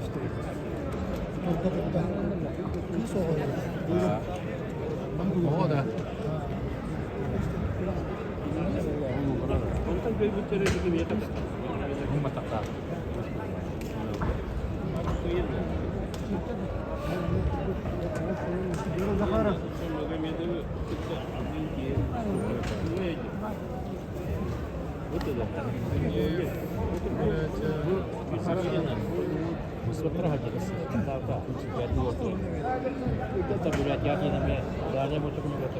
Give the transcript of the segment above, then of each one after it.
işte. Kolkata'da bir soğuk. O da. Смотря да, это говорят, я не намерен, да, не буду говорить,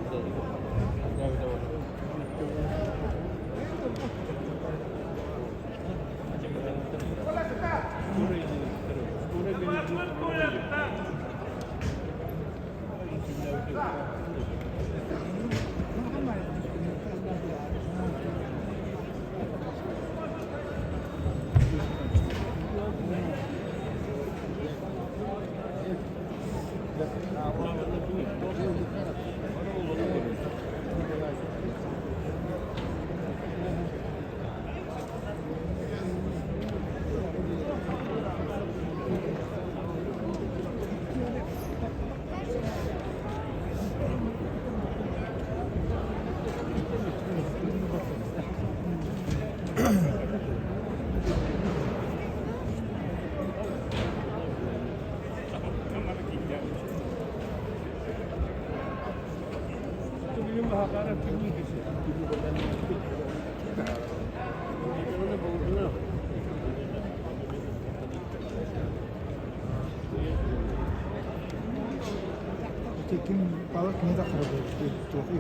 Tekin balık ne de kırıldı?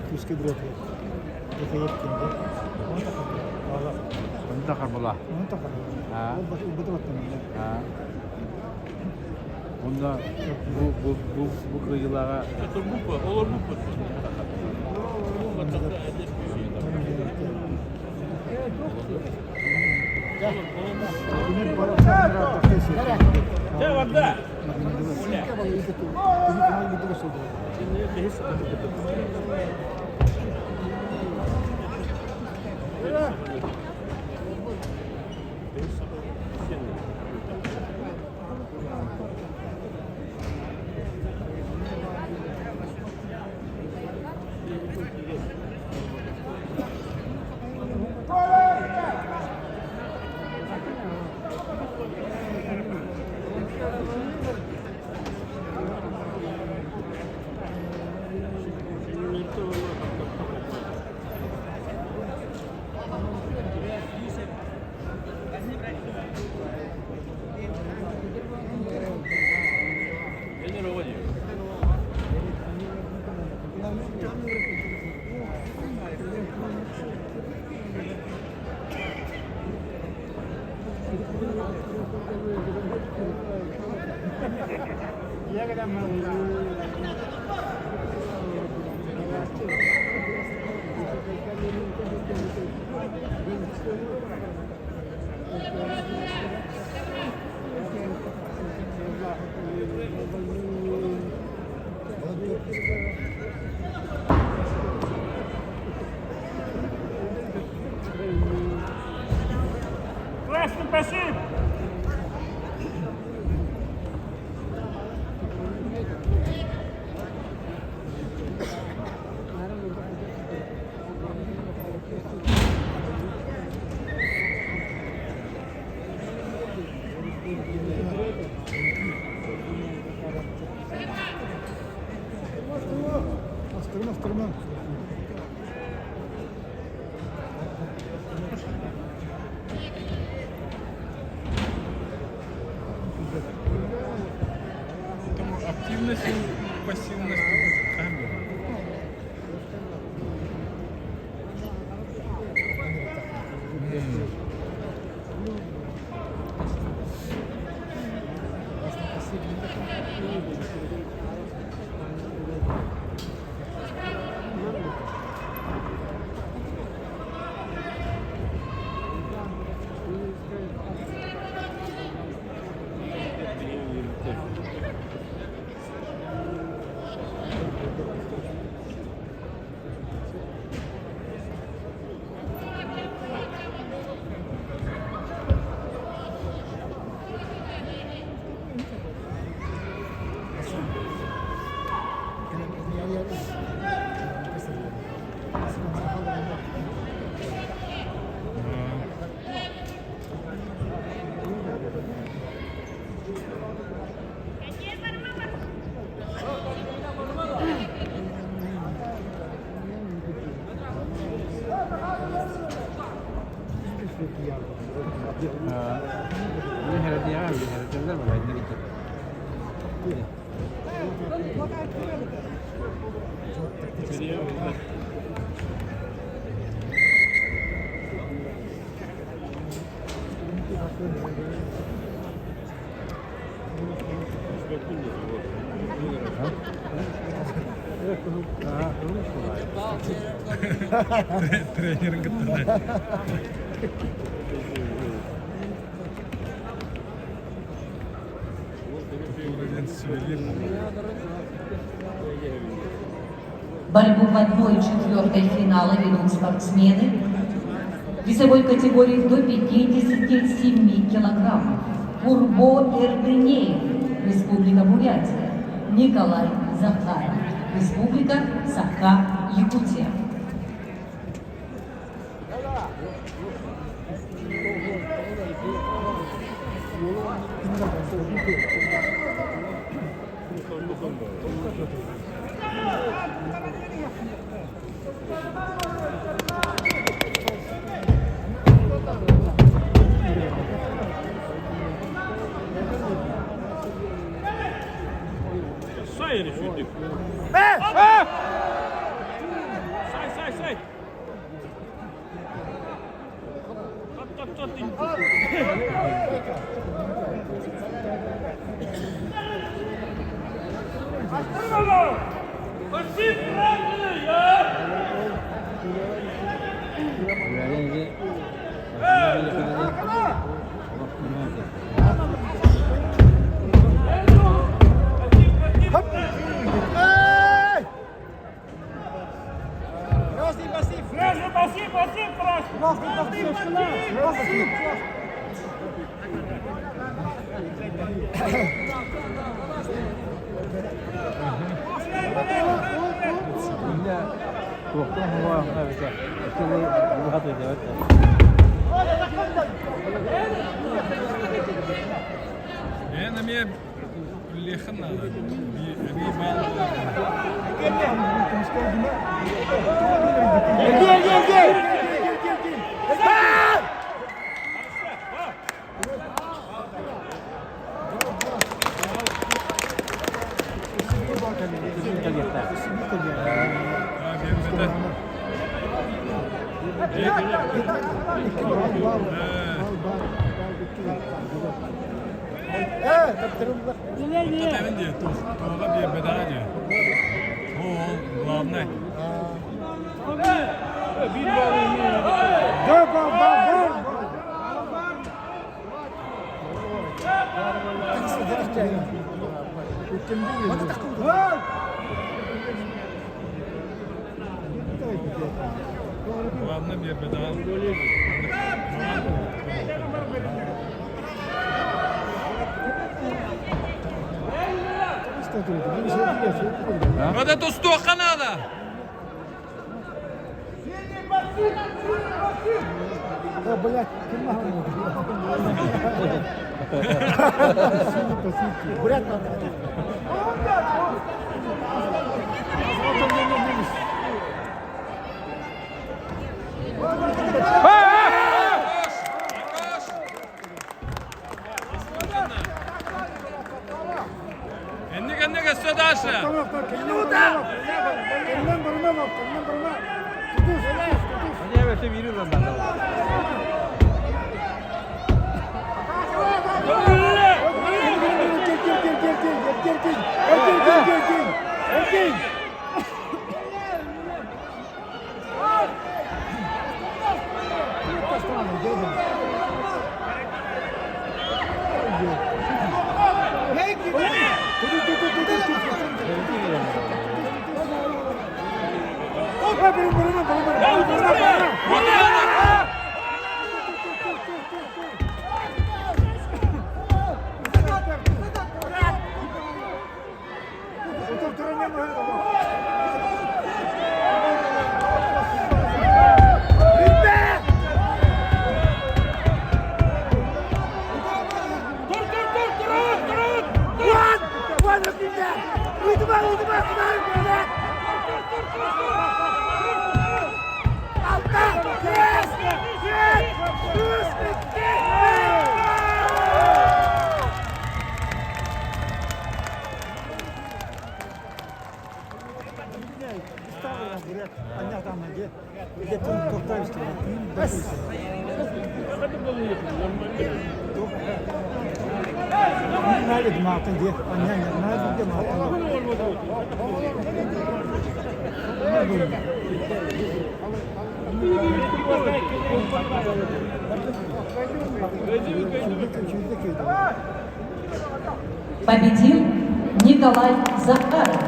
200 kilo bırakıyor. Tekin yetkinde. Balık. Onu da karbala. Onu da kırıldı. Ha. O betul betul. Ha. Bunda bu kıyılara olur mu? Ini balık sanırım kesin. Ya bak da. Ini kenal gitu kesudah. Красный пассив! Astırma. активность и пассивность камеры. Bir herhalde ya, bir herhalde mi? Ben de gittim. Тренерın gittiler. Борьбу в 1 и 4 финала ведут спортсмены в весовой категории до 57 килограммов. Курбо Эрдынеев, Республика Бурятия. Николай Захаров, Республика Саха-Якутия. Say herif şimdi. Say. Tat. Açtırma! Basit bırakın ya! Böyle Басип, Bunda korktum hava mesela. Şöyle rahat ediyor. أنا مية اللي خلنا بي بال Татаринде, туға бе бедаға О, главный. Главный бе бедаға. Вот эту стока надо! Да, блядь, Бурят надо. Эннеге сто дальше! Hadi evet veriyorlar bana. Altta! Yes! Yes! Yes! Nerede dedim altın diye. Anne nerede dedim altın. Победил Николай Захаров.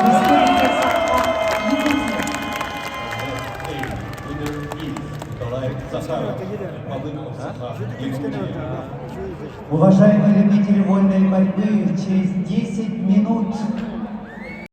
Республика Саха-Якутия. Николай Захаров, Republic of Sakha-Якутия. Уважаемые любители вольной борьбы, через 10 минут